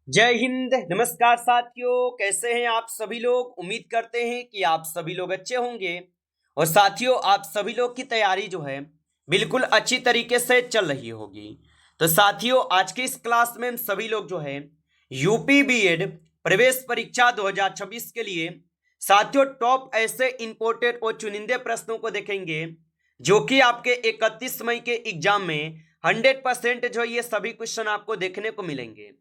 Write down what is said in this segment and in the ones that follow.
जय हिंद। नमस्कार साथियों, कैसे हैं आप सभी लोग। उम्मीद करते हैं कि आप सभी लोग अच्छे होंगे। और साथियों, आप सभी लोग की तैयारी जो है बिल्कुल अच्छी तरीके से चल रही होगी। तो साथियों, आज की इस क्लास में हम सभी लोग जो है यूपी बीएड प्रवेश परीक्षा 2026 के लिए साथियों टॉप ऐसे इंपोर्टेड और चुनिंदे प्रश्नों को देखेंगे जो कि आपके 31 मई के एग्जाम में 100% जो ये सभी क्वेश्चन आपको देखने को मिलेंगे।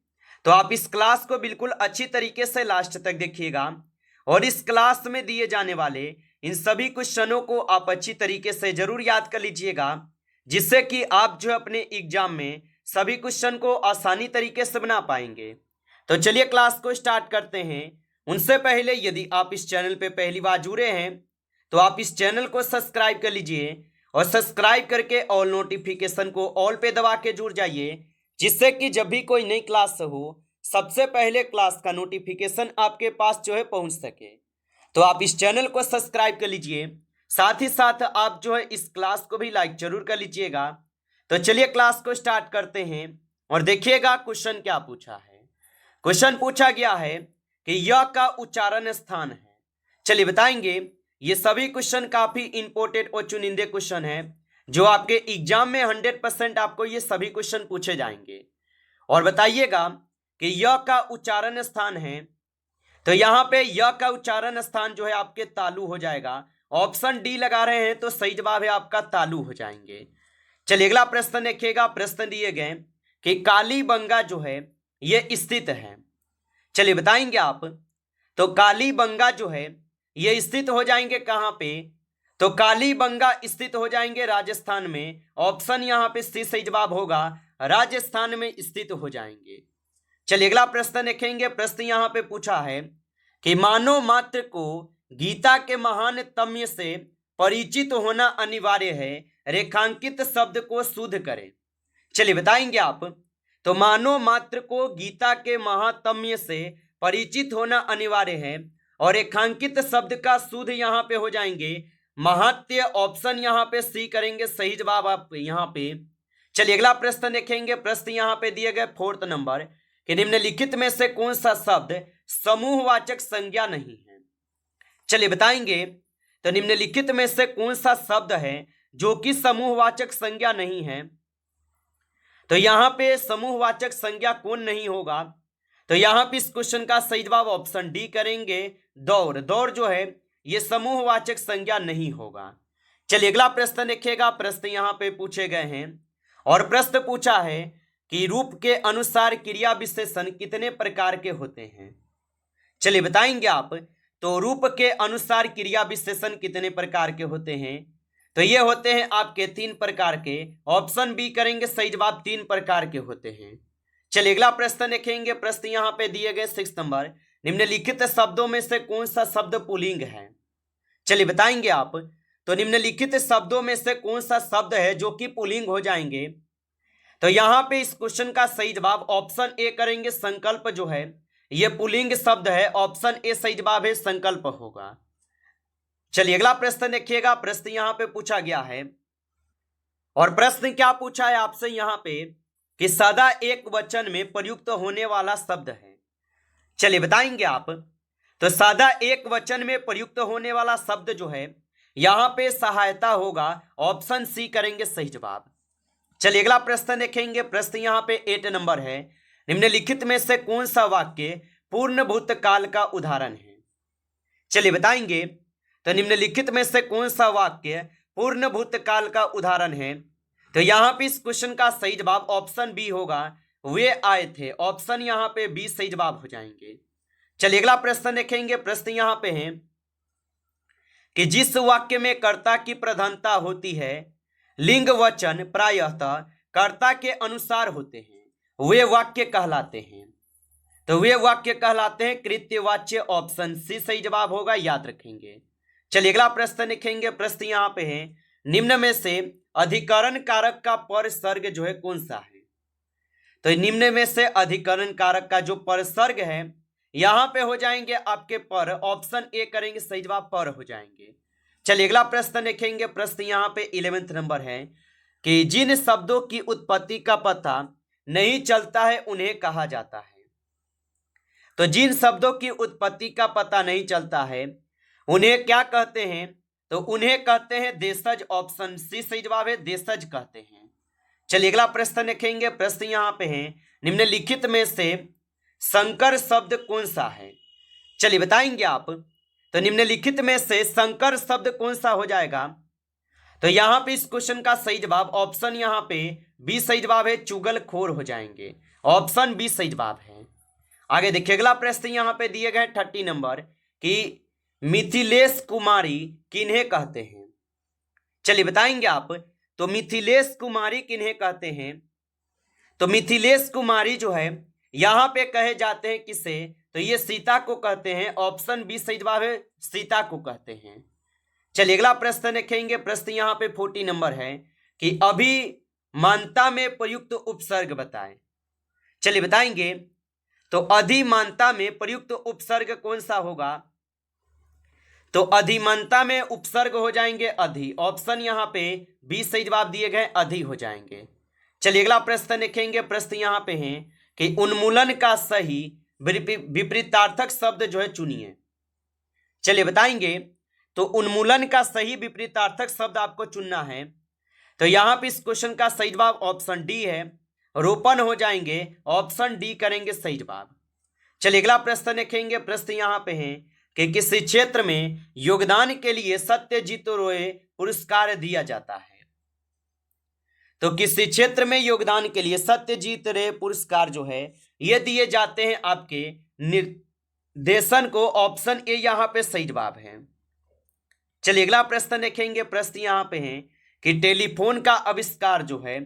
तो आप इस क्लास को बिल्कुल अच्छी तरीके से लास्ट तक देखिएगा और इस क्लास में दिए जाने वाले इन सभी क्वेश्चनों को आप अच्छी तरीके से जरूर याद कर लीजिएगा, जिससे कि आप जो अपने एग्जाम में सभी क्वेश्चन को आसानी तरीके से बना पाएंगे। तो चलिए क्लास को स्टार्ट करते हैं। उनसे पहले यदि आप इस चैनल पे पहली बार जुड़े हैं तो आप इस चैनल को सब्सक्राइब कर लीजिए और सब्सक्राइब करके ऑल नोटिफिकेशन को ऑल पे दबा के जुड़ जाइए, जिससे कि जब भी कोई नई क्लास हो सबसे पहले क्लास का नोटिफिकेशन आपके पास जो है पहुंच सके। तो आप इस चैनल को सब्सक्राइब कर लीजिए, साथ ही साथ आप जो है इस क्लास को भी लाइक जरूर कर लीजिएगा। तो चलिए क्लास को स्टार्ट करते हैं और देखिएगा क्वेश्चन क्या पूछा है। क्वेश्चन पूछा गया है कि यह का उच्चारण स्थान है। चलिए बताएंगे। ये सभी क्वेश्चन काफी इंपोर्टेंट और चुनिंदे क्वेश्चन है जो आपके एग्जाम में 100% आपको ये सभी क्वेश्चन पूछे जाएंगे। और बताइएगा कि य का उच्चारण स्थान है, तो यहाँ पे य का उच्चारण स्थान जो है आपके तालु हो जाएगा। ऑप्शन डी लगा रहे हैं तो सही जवाब है आपका तालु हो जाएंगे। चलिए अगला प्रश्न देखिएगा। प्रश्न दिए गए कि कालीबंगा जो है ये स्थित है। चलिए बताएंगे आप। तो कालीबंगा जो है ये स्थित हो जाएंगे कहाँ पे, तो कालीबंगा स्थित हो जाएंगे राजस्थान में। ऑप्शन यहाँ पे सी सही जवाब होगा, राजस्थान में स्थित हो जाएंगे। चलिए अगला प्रश्न देखेंगे। प्रश्न यहाँ पे पूछा है कि मानव मात्र को गीता के महान तम्य से परिचित होना अनिवार्य है, रेखांकित शब्द को शुद्ध करें। चलिए बताएंगे आप। तो मानव मात्र को गीता के महात्म्य से परिचित होना अनिवार्य है और रेखांकित शब्द का शुद्ध यहाँ पे हो जाएंगे महात्य। ऑप्शन यहाँ पे सी करेंगे सही जवाब आप यहाँ पे। चलिए अगला प्रश्न देखेंगे। प्रश्न यहाँ पे दिए गए 4th नंबर कि निम्नलिखित में से कौन सा शब्द समूहवाचक संज्ञा नहीं है। चलिए बताएंगे। तो निम्नलिखित में से कौन सा शब्द है जो कि समूहवाचक संज्ञा नहीं है। तो यहाँ पे समूहवाचक संज्ञा कौन नहीं होगा, तो यहाँ पे इस क्वेश्चन का सही जवाब ऑप्शन डी करेंगे, दौड़। दौड़ जो है ये समूहवाचक संज्ञा नहीं होगा। चलिए अगला प्रश्न देखिएगा। प्रश्न यहाँ पे पूछे गए हैं और प्रश्न पूछा है कि रूप के अनुसार क्रिया विशेषण कितने प्रकार के होते हैं। चलिए बताएंगे आप। तो रूप के अनुसार क्रिया विशेषण कितने प्रकार के होते हैं, तो ये होते हैं आपके 3 प्रकार के। ऑप्शन बी करेंगे सही जवाब, 3 प्रकार के होते हैं। चलिए अगला प्रश्न देखेंगे। प्रश्न यहाँ पे दिए गए 6 नंबर, निम्नलिखित शब्दों में से कौन सा शब्द पुल्लिंग है। चलिए बताएंगे आप। तो निम्नलिखित शब्दों में से कौन सा शब्द है जो कि पुल्लिंग हो जाएंगे, तो यहाँ पे इस क्वेश्चन का सही जवाब ऑप्शन ए करेंगे, संकल्प जो है ये पुल्लिंग शब्द है। ऑप्शन ए सही जवाब है, संकल्प होगा। चलिए अगला प्रश्न देखिएगा। प्रश्न यहाँ पे पूछा गया है और प्रश्न क्या पूछा है आपसे यहाँ पे कि सदा एक वचन में प्रयुक्त होने वाला शब्द है। चलिए बताएंगे आप। तो सदा एक वचन में प्रयुक्त होने वाला शब्द जो है यहाँ पे सहायता होगा। ऑप्शन सी करेंगे सही जवाब। चलिए अगला प्रश्न देखेंगे। प्रश्न यहाँ पे 8 नंबर है, निम्नलिखित में से कौन सा वाक्य पूर्ण भूतकाल का उदाहरण है। चलिए बताएंगे। तो निम्नलिखित में से कौन सा वाक्य पूर्ण भूतकाल का उदाहरण है, तो यहाँ पे इस क्वेश्चन का सही जवाब ऑप्शन बी होगा, वे आए थे। ऑप्शन यहाँ पे बी सही जवाब हो जाएंगे। चलिए अगला प्रश्न देखेंगे। प्रश्न यहाँ पे है कि जिस वाक्य में कर्ता की प्रधानता होती है, लिंग वचन प्रायतः कर्ता के अनुसार होते हैं, वे वाक्य कहलाते हैं। तो वे वाक्य कहलाते हैं कृत्यवाच्य। ऑप्शन सी सही जवाब होगा, याद रखेंगे। चलिए अगला प्रश्न लिखेंगे। प्रश्न यहाँ पे है, निम्न में से अधिकरण कारक का परसर्ग जो है कौन सा है। तो निम्न में से अधिकरण कारक का जो परसर्ग है यहाँ पे हो जाएंगे आपके पर। ऑप्शन ए करेंगे सही जवाब, पर हो जाएंगे। चलिए अगला प्रश्न देखेंगे। प्रश्न यहाँ पे 11th नंबर है कि जिन शब्दों की उत्पत्ति का पता नहीं चलता है उन्हें कहा जाता है। तो जिन शब्दों की उत्पत्ति का पता नहीं चलता है उन्हें क्या कहते हैं? तो उन्हें कहते हैं देशज। ऑप्शन सी सही जवाब है, देशज कहते हैं। चलिए अगला प्रश्न देखेंगे। प्रश्न यहाँ पे है, निम्नलिखित में से संकर शब्द कौन सा है? चलिए बताएंगे आप। तो निम्नलिखित में से संकर शब्द कौन सा हो जाएगा? तो यहाँ पे इस क्वेश्चन का सही जवाब ऑप्शन यहाँ पे बी सही जवाब है, चुगलखोर हो जाएंगे। ऑप्शन बी सही जवाब है। आगे देखिए अगला प्रश्न यहाँ पे दिए गए 30 नंबर कि मिथिलेश कुमारी किन्हें कहते हैं? चलिए बताएंगे आप। तो मिथिलेश कुमारी किन्हें कहते हैं? तो मिथिलेश कुमारी जो है यहाँ पे कहे जाते हैं किसे? तो ये सीता को कहते हैं। ऑप्शन बी सही जवाब है, सीता को कहते हैं। चलिए अगला प्रश्न देखेंगे। प्रश्न यहाँ पे 40 नंबर है कि अभिमानता में प्रयुक्त उपसर्ग बताएं। चलिए बताएंगे। तो अधिमानता में प्रयुक्त उपसर्ग कौन सा होगा? तो अधिमानता में उपसर्ग हो जाएंगे अधि। ऑप्शन यहाँ पे बी सही जवाब दिए गए, अधि हो जाएंगे। चलिए अगला प्रश्न देखेंगे। प्रश्न यहाँ पे है कि उन्मूलन का सही विपरीतार्थक शब्द जो है चुनिए। चलिए बताएंगे। तो उन्मूलन का सही विपरीतार्थक शब्द आपको चुनना है। तो यहाँ पे इस क्वेश्चन का सही जवाब ऑप्शन डी है, रोपण हो जाएंगे। ऑप्शन डी करेंगे सही जवाब। चलिए अगला प्रश्न देखेंगे। प्रश्न यहाँ पे है कि किसी क्षेत्र में योगदान के लिए सत्यजीत रोय पुरस्कार दिया जाता है? तो किसी क्षेत्र में योगदान के लिए सत्यजीत रे पुरस्कार जो है ये दिए जाते हैं आपके निर्देशन को। ऑप्शन ए यहाँ पे सही जवाब है। चलिए अगला प्रश्न देखेंगे। प्रश्न यहाँ पे है कि टेलीफोन का आविष्कार जो है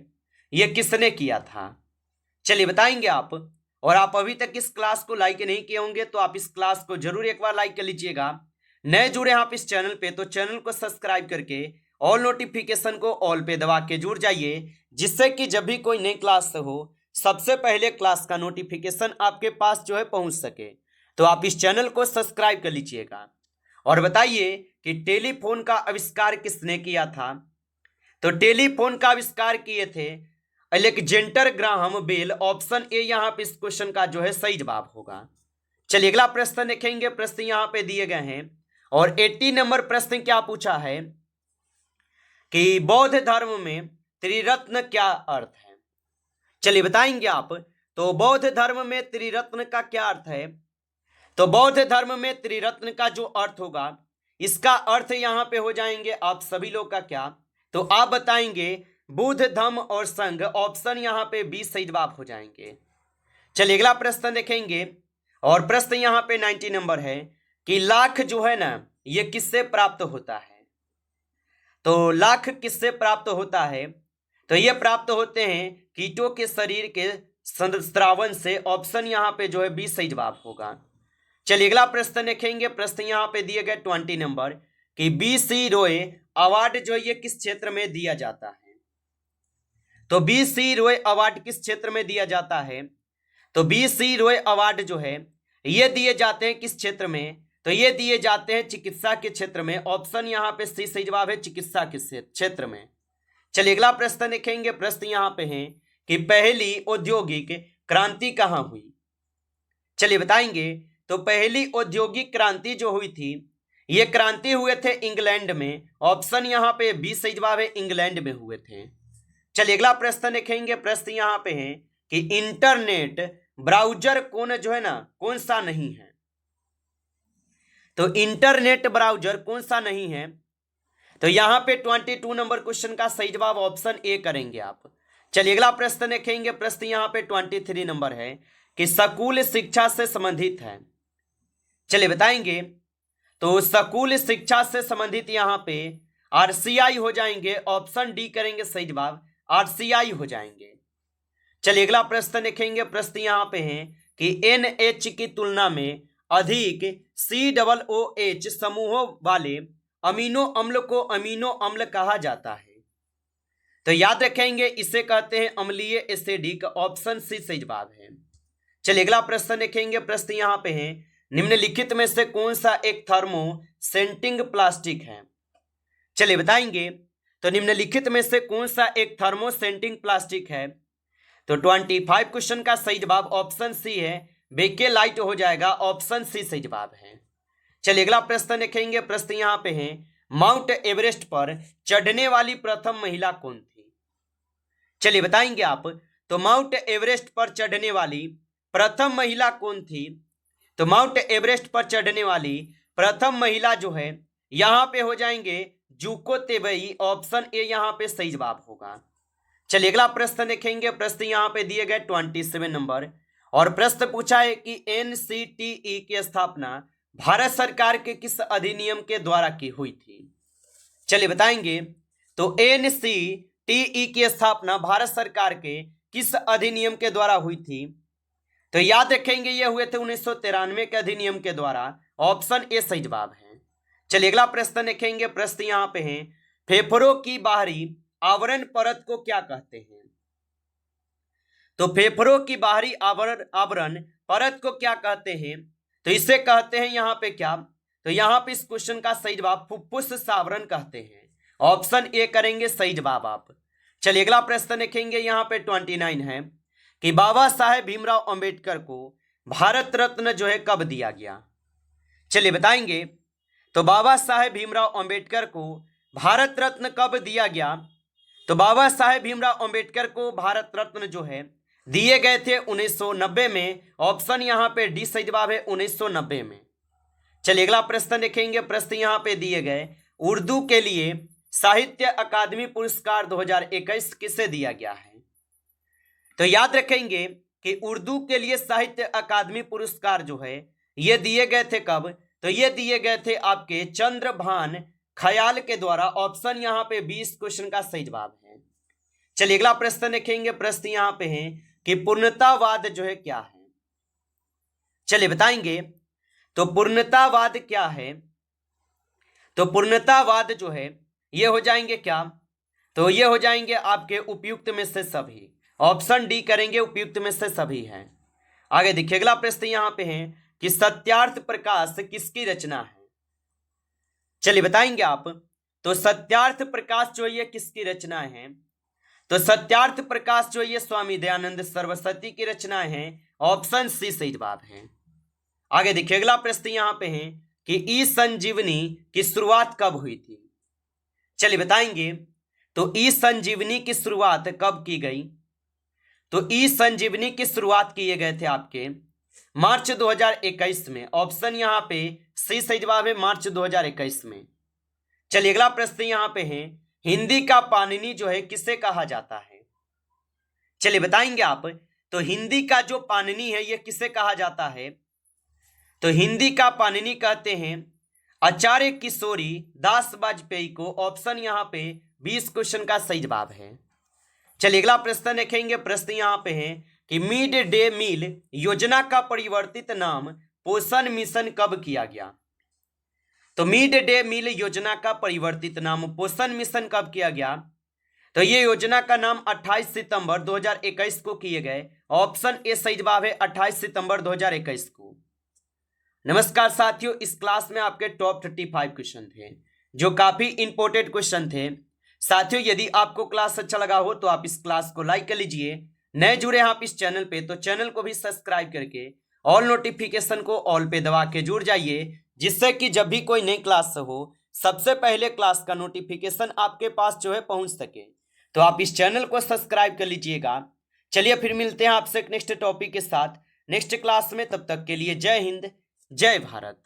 ये किसने किया था? चलिए बताएंगे आप। और आप अभी तक इस क्लास को लाइक नहीं किए होंगे तो आप इस क्लास को जरूर एक बार लाइक कर लीजिएगा। नए जुड़े आप इस चैनल पे तो चैनल को सब्सक्राइब करके ऑल नोटिफिकेशन को ऑल पे दबा के जुड़ जाइए, जिससे कि जब भी कोई नई क्लास हो सबसे पहले क्लास का नोटिफिकेशन आपके पास जो है पहुंच सके। तो आप इस चैनल को सब्सक्राइब कर लीजिएगा। और बताइए कि टेलीफोन का आविष्कार किसने किया था? तो टेलीफोन का आविष्कार किए थे Alexander Graham Bell. Option A यहाँ पे इस क्वेश्चन का जो है सही जवाब होगा। चलिए अगला प्रश्न देखेंगे। प्रश्न यहाँ पे दिए गए हैं और 80 नंबर प्रश्न क्या पूछा है कि बौद्ध धर्म में त्रिरत्न क्या अर्थ है? चलिए बताएंगे आप। तो बौद्ध धर्म में त्रिरत्न का क्या अर्थ है? तो बौद्ध धर्म में त्रिरत्न का जो अर्थ होगा इसका अर्थ यहाँ पे हो जाएंगे आप सभी लोग का क्या? तो आप बताएंगे बुद्ध धम्म और संघ। ऑप्शन यहाँ पे 20 सही जवाब हो जाएंगे। चलिए अगला प्रश्न देखेंगे और प्रश्न यहाँ पे 90 नंबर है कि लाख जो है ना ये किससे प्राप्त होता है? तो लाख किससे प्राप्त होता है? तो ये प्राप्त होते हैं कीटों के शरीर के स्रावन से। ऑप्शन यहाँ पे जो है 20 सही जवाब होगा। चलिए अगला प्रश्न देखेंगे। प्रश्न यहाँ पे दिए गए 20 नंबर कि BC रॉय अवार्ड जो ये किस क्षेत्र में दिया जाता है? तो BC रॉय अवार्ड किस क्षेत्र में दिया जाता है? तो BC रॉय अवार्ड जो है ये दिए जाते हैं किस क्षेत्र में? तो ये दिए जाते हैं चिकित्सा के क्षेत्र में। ऑप्शन यहाँ पे सी सही जवाब है, चिकित्सा के क्षेत्र में। चलिए अगला प्रश्न देखेंगे। प्रश्न यहाँ पे है कि पहली औद्योगिक क्रांति कहाँ हुई? चलिए बताएंगे। तो पहली औद्योगिक क्रांति जो हुई थी ये क्रांति हुए थे इंग्लैंड में। ऑप्शन यहाँ पे बी सही जवाब है, इंग्लैंड में हुए थे। चलिए अगला प्रश्न देखेंगे। प्रश्न यहाँ पे है कि इंटरनेट ब्राउजर कौन सा नहीं है? तो इंटरनेट ब्राउजर कौन सा नहीं है? तो यहाँ पे 22 नंबर क्वेश्चन का सही जवाब ऑप्शन ए करेंगे आप। चलिए अगला प्रश्न देखेंगे। प्रश्न यहाँ पे 23 नंबर है कि स्कूल शिक्षा से संबंधित है। चलिए बताएंगे। तो स्कूल शिक्षा से संबंधित यहाँ पे RCI हो जाएंगे। ऑप्शन डी करेंगे सही जवाब, RCI हो जाएंगे। चलिए अगला प्रश्न देखेंगे। प्रश्न यहाँ पे है कि NH की तुलना में अधिक COOH समूहों वाले अमीनो अम्ल को अमीनो अम्ल कहा जाता है। तो याद रखेंगे इसे कहते हैं अम्लीय एसिडिक। ऑप्शन सी सही जवाब है। चलिए अगला प्रश्न देखेंगे। प्रश्न यहाँ पे है निम्नलिखित में से कौन सा एक थर्मो सेंटिंग प्लास्टिक है? चलिए बताएंगे। तो निम्नलिखित में से कौन सा एक थर्मो सेंटिंग प्लास्टिक है? तो 25 क्वेश्चन का सही जवाब ऑप्शन सी है, बेके लाइट हो जाएगा, ऑप्शन सी सही जवाब है। चलिए अगला प्रश्न देखेंगे। प्रश्न यहाँ पे है, माउंट एवरेस्ट पर चढ़ने वाली प्रथम महिला कौन थी? चलिए बताएंगे आप। तो माउंट एवरेस्ट पर चढ़ने वाली प्रथम महिला कौन थी? तो माउंट एवरेस्ट पर चढ़ने वाली प्रथम महिला जो है यहाँ पे हो जाएंगे जुको तेबई, ऑप्शन ए यहाँ पे सही जवाब होगा। चलिए अगला प्रश्न देखेंगे। प्रश्न यहाँ पे दिए गए 27 नंबर, और प्रश्न पूछा है कि एनसीटीई की स्थापना भारत सरकार के किस अधिनियम के द्वारा की हुई थी? चलिए बताएंगे। तो एनसीटीई की स्थापना भारत सरकार के किस अधिनियम के द्वारा हुई थी? तो याद रखेंगे ये हुए थे 1993 के अधिनियम के द्वारा, ऑप्शन ए सही जवाब है। चलिए अगला प्रश्न देखेंगे। प्रश्न यहाँ पे है, फेफड़ों की बाहरी आवरण परत को क्या कहते हैं? तो फेफड़ों की बाहरी आवरण परत को क्या कहते हैं? तो इसे कहते हैं यहाँ पे क्या? तो यहाँ पे इस क्वेश्चन का सही जवाब फुफ्फुस सावरण कहते हैं, ऑप्शन ए करेंगे सही जवाब आप। चलिए अगला प्रश्न देखेंगे। यहाँ पे 29 है कि बाबा साहेब भीमराव अंबेडकर को भारत रत्न जो है कब दिया गया? चलिए बताएंगे। तो बाबा साहेब भीमराव अंबेडकर को भारत रत्न कब दिया गया? तो बाबा साहेब भीमराव अंबेडकर को भारत रत्न जो है दिए गए थे 1990 में, ऑप्शन यहाँ पे डी सही जवाब है, 1990 में। चलिए अगला प्रश्न देखेंगे। प्रश्न यहाँ पे दिए गए, उर्दू के लिए साहित्य अकादमी पुरस्कार 2021 किसे दिया गया है? तो याद रखेंगे कि उर्दू के लिए साहित्य अकादमी पुरस्कार जो है ये दिए गए थे कब? तो ये दिए गए थे आपके चंद्रभान खयाल के द्वारा, ऑप्शन यहाँ पे 20 क्वेश्चन का सही जवाब है। चलिए अगला प्रश्न देखेंगे। प्रश्न यहाँ पे है कि पूर्णतावाद जो है क्या है? चलिए बताएंगे। तो पूर्णतावाद क्या है? तो पूर्णतावाद जो है ये हो जाएंगे क्या? तो ये हो जाएंगे आपके उपयुक्त में से सभी, ऑप्शन डी करेंगे, उपयुक्त में से सभी है। आगे देखिए अगला प्रश्न यहाँ पे है कि सत्यार्थ प्रकाश किसकी रचना है? चलिए बताएंगे आप। तो सत्यार्थ प्रकाश जो ये किसकी रचना है? तो सत्यार्थ प्रकाश जो ये स्वामी दयानंद सरस्वती की रचना है, ऑप्शन सी सही जवाब है। आगे देखिए अगला प्रश्न यहाँ पे है कि ई संजीवनी की शुरुआत कब हुई थी? चलिए बताएंगे। तो ई संजीवनी की शुरुआत कब की गई? तो ई संजीवनी की शुरुआत किए गए थे आपके मार्च 2021 में, ऑप्शन यहाँ पे सी सही जवाब है, मार्च 2021 में। चलिए अगला प्रश्न यहाँ पे है, हिंदी का पाणिनि जो है किसे कहा जाता है? चलिए बताएंगे आप। तो हिंदी का जो पाणिनि है ये किसे कहा जाता है? तो हिंदी का पाणिनि कहते हैं आचार्य किशोरी दास वाजपेयी को, ऑप्शन यहाँ पे 20 क्वेश्चन का सही जवाब है। चलिए अगला प्रश्न देखेंगे। प्रश्न यहाँ पे है कि मिड डे मील योजना का परिवर्तित नाम पोषण मिशन कब किया गया? तो मिड डे मील योजना का परिवर्तित नाम पोषण मिशन कब किया गया? तो ये योजना का नाम 28 सितंबर 2021 को किए गए, ऑप्शन ए सही जवाब है, 28 सितंबर 2021 को। नमस्कार साथियों, इस क्लास में आपके टॉप 35 क्वेश्चन थे जो काफी इंपॉर्टेंट क्वेश्चन थे। साथियों यदि आपको क्लास अच्छा लगा हो तो आप इस क्लास को लाइक कर लीजिए। नए जुड़े हैं आप इस चैनल पे तो चैनल को भी सब्सक्राइब करके ऑल नोटिफिकेशन को ऑल पे दबा के जुड़ जाइए, जिससे कि जब भी कोई नई क्लास हो सबसे पहले क्लास का नोटिफिकेशन आपके पास जो है पहुंच सके। तो आप इस चैनल को सब्सक्राइब कर लीजिएगा। चलिए फिर मिलते हैं आपसे एक नेक्स्ट टॉपिक के साथ नेक्स्ट क्लास में। तब तक के लिए जय हिंद, जय भारत।